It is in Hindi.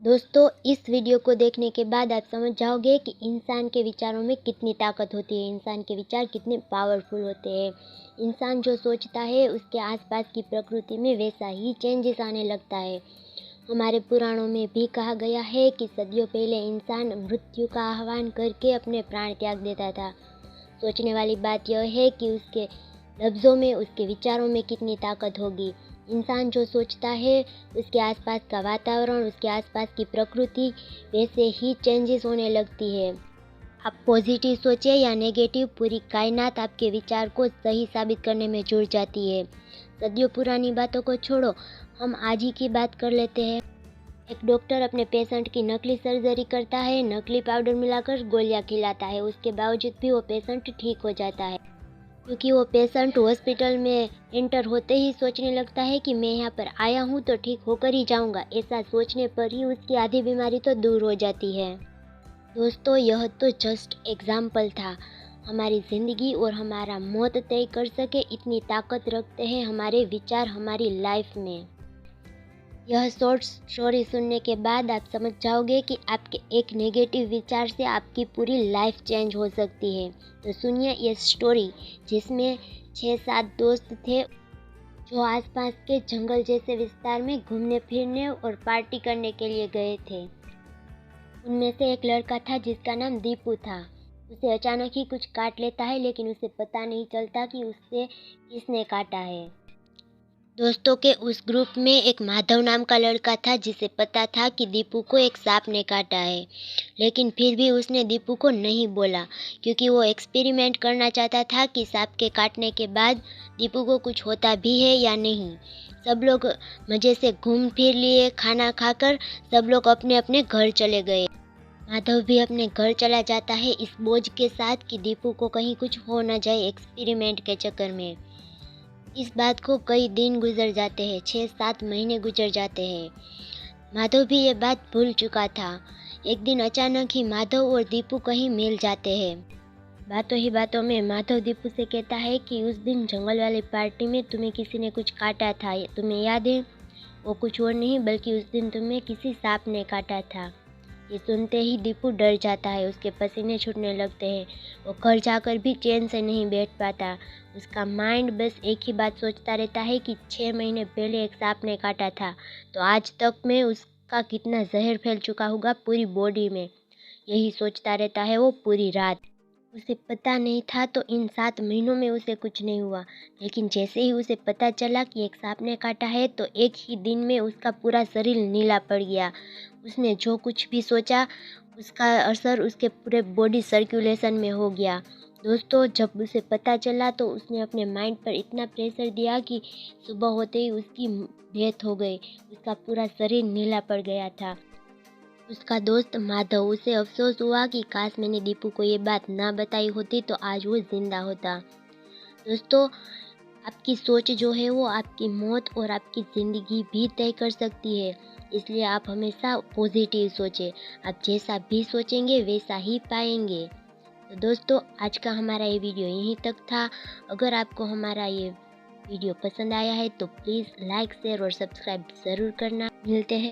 दोस्तों, इस वीडियो को देखने के बाद आप समझ जाओगे कि इंसान के विचारों में कितनी ताकत होती है, इंसान के विचार कितने पावरफुल होते हैं। इंसान जो सोचता है उसके आसपास की प्रकृति में वैसा ही चेंजेस आने लगता है। हमारे पुराणों में भी कहा गया है कि सदियों पहले इंसान मृत्यु का आह्वान करके अपने प्राण त्याग देता था। सोचने वाली बात यह है कि उसके लफ्ज़ों में, उसके विचारों में कितनी ताकत होगी। इंसान जो सोचता है उसके आसपास का वातावरण, उसके आसपास की प्रकृति वैसे ही चेंजेस होने लगती है। आप पॉजिटिव सोचें या नेगेटिव, पूरी कायनात आपके विचार को सही साबित करने में जुड़ जाती है। सदियों पुरानी बातों को छोड़ो, हम आज ही की बात कर लेते हैं। एक डॉक्टर अपने पेशेंट की नकली सर्जरी करता है, नकली पाउडर मिलाकर गोलियां खिलाता है। उसके बावजूद भी वो पेशेंट ठीक हो जाता है, क्योंकि वो पेशेंट हॉस्पिटल में एंटर होते ही सोचने लगता है कि मैं यहाँ पर आया हूँ तो ठीक होकर ही जाऊँगा। ऐसा सोचने पर ही उसकी आधी बीमारी तो दूर हो जाती है। दोस्तों, यह तो जस्ट एग्जाम्पल था। हमारी ज़िंदगी और हमारा मौत तय कर सके इतनी ताकत रखते हैं हमारे विचार हमारी लाइफ में। यह शॉर्ट स्टोरी सुनने के बाद आप समझ जाओगे कि आपके एक नेगेटिव विचार से आपकी पूरी लाइफ चेंज हो सकती है। तो सुनिए ये स्टोरी, जिसमें 6-7 दोस्त थे जो आसपास के जंगल जैसे विस्तार में घूमने फिरने और पार्टी करने के लिए गए थे। उनमें से एक लड़का था जिसका नाम दीपू था। उसे अचानक ही कुछ काट लेता है, लेकिन उसे पता नहीं चलता कि उसे किसने काटा है। दोस्तों के उस ग्रुप में एक माधव नाम का लड़का था जिसे पता था कि दीपू को एक सांप ने काटा है, लेकिन फिर भी उसने दीपू को नहीं बोला, क्योंकि वो एक्सपेरिमेंट करना चाहता था कि सांप के काटने के बाद दीपू को कुछ होता भी है या नहीं। सब लोग मज़े से घूम फिर लिए, खाना खाकर सब लोग अपने अपने घर चले गए। माधव भी अपने घर चला जाता है इस बोझ के साथ कि दीपू को कहीं कुछ हो न जाए एक्सपेरिमेंट के चक्कर में। इस बात को कई दिन गुजर जाते हैं, 6-7 महीने गुजर जाते हैं। माधव भी ये बात भूल चुका था। एक दिन अचानक ही माधव और दीपू कहीं मिल जाते हैं। बातों ही बातों में माधव दीपू से कहता है कि उस दिन जंगल वाली पार्टी में तुम्हें किसी ने कुछ काटा था, तुम्हें याद है? वो कुछ और नहीं बल्कि उस दिन तुम्हें किसी सांप ने काटा था। ये सुनते ही दीपू डर जाता है, उसके पसीने छूटने लगते हैं। वो घर जाकर भी चैन से नहीं बैठ पाता। उसका माइंड बस एक ही बात सोचता रहता है कि 6 महीने पहले एक सांप ने काटा था, तो आज तक में उसका कितना जहर फैल चुका होगा पूरी बॉडी में। यही सोचता रहता है वो पूरी रात। उसे पता नहीं था तो इन 7 महीनों में उसे कुछ नहीं हुआ, लेकिन जैसे ही उसे पता चला कि एक सांप ने काटा है तो एक ही दिन में उसका पूरा शरीर नीला पड़ गया। उसने जो कुछ भी सोचा उसका असर उसके पूरे बॉडी सर्कुलेशन में हो गया। दोस्तों, जब उसे पता चला तो उसने अपने माइंड पर इतना प्रेशर दिया कि सुबह होते ही उसकी डेथ हो गई। उसका पूरा शरीर नीला पड़ गया था। उसका दोस्त माधव, उसे अफसोस हुआ कि काश मैंने दीपू को ये बात ना बताई होती तो आज वो जिंदा होता। दोस्तों, आपकी सोच जो है वो आपकी मौत और आपकी ज़िंदगी भी तय कर सकती है। इसलिए आप हमेशा पॉजिटिव सोचें। आप जैसा भी सोचेंगे वैसा ही पाएंगे। तो दोस्तों, आज का हमारा ये वीडियो यहीं तक था। अगर आपको हमारा ये वीडियो पसंद आया है तो प्लीज़ लाइक, शेयर और सब्सक्राइब ज़रूर करना। मिलते हैं